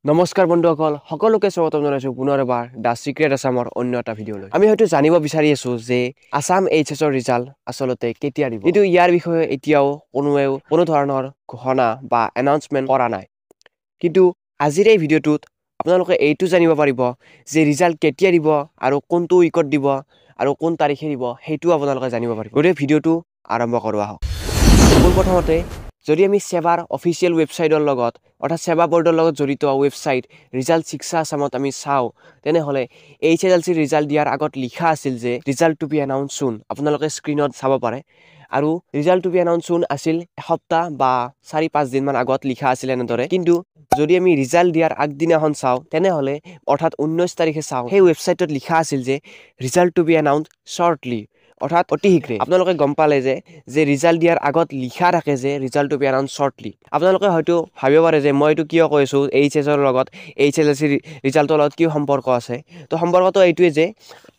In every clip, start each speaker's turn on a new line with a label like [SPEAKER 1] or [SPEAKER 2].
[SPEAKER 1] নমস্কাৰ বন্ধুসকল সকলোকে স্বাগতম জনাইছো পুনৰ এবাৰ দা সিক্ৰেট আসামৰ অন্য এটা ভিডিঅ'লৈ আমি হয়তো জানিব বিচাৰি আছো যে আসাম এইচএছৰ ৰিজাল্ট আসলতে কেতিয়া দিব কিন্তু ইয়াৰ বিষয়ে এতিয়াও কোনো ধৰণৰ ঘোষণা বা এনাউন্সমেন্ট কৰা নাই কিন্তু আজিৰ এই ভিডিঅ'টোত আপোনালোকে এইটো জানিব পাৰিব যে ৰিজাল্ট কেতিয়া দিব আৰু কোনটো উইকত দিব আৰু কোন তাৰিখে দিব হেতু আপোনালোকে জানিব পাৰিব গতিকে ভিডিঅ'টো আৰম্ভ কৰোৱা হওক প্ৰথমতে যদি আমি সেৱাৰ অফিচিয়েল ৱেবছাইটৰ লগত অৰ্থাৎ সেৱা বৰ্ডৰ লগত জড়িত ৱেবছাইট ৰিজাল্ট শিক্ষা আসামত আমি চাওঁ তেনেহলে এইচএছএলসি ৰিজাল্ট দিয়াৰ আগত লিখা আছিল যে ৰিজাল্ট টু বি এনাউন্স সুন আপোনালোকে স্ক্ৰিনত চাব পাৰে আৰু ৰিজাল্ট টু বি এনাউন্স সুন আছিল এসপ্তাহ বা 4-5 দিন মান আগত লিখা আছিল এনেদৰে কিন্তু যদি আমি ৰিজাল্ট দিয়াৰ আগদিনাখন চাওঁ তেনেহলে অৰ্থাৎ 19 তাৰিখে চাওঁ সেই ৱেবছাইটত লিখা আছিল যে ৰিজাল্ট টু বি এনাউন্স শৰ্টলি অৰ্থাৎ অতি শীঘ্ৰে আপোনালোকে গম পালে যে ৰিজাল্ট দিয়াৰ আগত লিখা থাকে যে ৰিজাল্ট টু বি এনাউন্স শৰ্টলি আপোনালোকে হয়তো ভাবিব পাৰে যে মই এইটো কিয় কৈছো এইচএছৰ লগত এইচএলএসি ৰিজাল্টৰ লগত কি সম্পৰ্ক আছে তো সম্পৰ্কটো এইটোৱে যে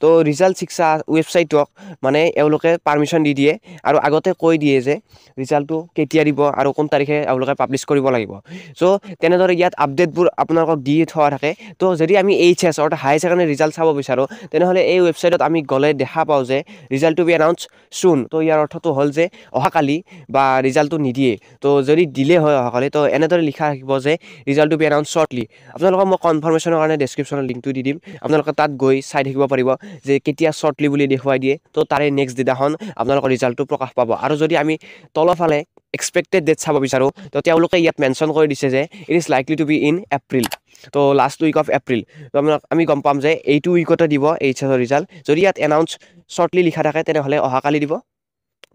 [SPEAKER 1] তো ৰিজাল্ট শিক্ষা ৱেবছাইটক মানে এওঁলোকে পাৰমিশন দি দিয়ে আৰু আগতে কৈ দিয়ে যে ৰিজাল্টটো কেতিয়া দিব আৰু কোন তাৰিখে এওঁলোকে পাবলিশ কৰিব লাগিব সো তেনেদৰে ইয়াত আপডেটবোৰ আপোনালোকক দি থোৱা থাকে তো যদি আমি এইচএছ অৰ্থাৎ হাই সেকেন্ডাৰী ৰিজাল্ট চাব বিচাৰো তেনেহলে এই ৱেবছাইটত আমি গলে দেখা পাওঁ যে ৰিজাল্ট টু বি এনাউন্স সুন তো ইয়াৰ অৰ্থটো হ'ল যে অহাকালি বা ৰিজাল্টটো নিদিয়ে তো যদি দিলে হয় অহাকালি তো এনেদৰে লিখা থাকিব যে ৰিজাল্ট টু বি এনাউন্স শৰ্টলি আপোনালোকক মই কনফাৰ্মেশ্যনৰ কাৰণে ডেছক্ৰিপশ্যনৰ লিংকটো দি দিম আপোনালোকে তাত গৈ চাই থাকিব পাৰিব যে কেতিয়া শৰ্টলি বুলি দেখুৱাই দিয়ে তো তাৰে নেক্সট দিনাখন আপোনালোকৰ ৰিজাল্টটো প্ৰকাশ পাব আৰু যদি আমি তলফালে এক্সপেক্টেড ডেট চাব বিচাৰো তো তেওঁলোকে ইয়াত মেনশ্যন কৰি দিছে যে it is likely to be in April তো লাষ্ট উইক অফ এপ্ৰিল তো আমি গম পাম যে এইটো উইকতে দিব এইচএছৰ ৰিজাল্ট যদি ইয়াত এনাউন্স শৰ্টলি লিখা থাকে তেনেহলে অহাকালি দিব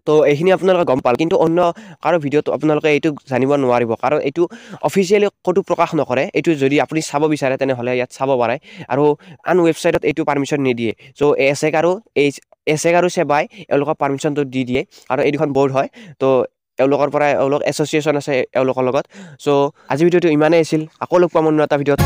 [SPEAKER 1] তো এইখিনি আপোনালোকে গম পাল কিন্তু অন্য কাৰো ভিডিঅ'ত আপোনালোকে এইটো জানিব নোৱাৰিব কাৰণ এইটো অফিচিয়েলি ক'তো প্ৰকাশ নকৰে এইটো যদি আপুনি চাব বিচাৰে তেনেহলে ইয়াত চাব পাৰে আৰু আন ৱেবছাইটত এইটো পাৰমিশন নিদিয়ে সো এছেক আৰু সেৱাই এওঁলোকক পাৰমিশনটো দি দিয়ে আৰু এই দুখন বৰ্ড হয় তো এওঁলোকৰ পৰা এওঁলোক এছ'চিয়েশ্যন আছে এওঁলোকৰ লগত সো আজি ভিডিঅ'টো ইমানেই আছিল আকৌ লগ পাম অন্য এটা ভিডিঅ'ত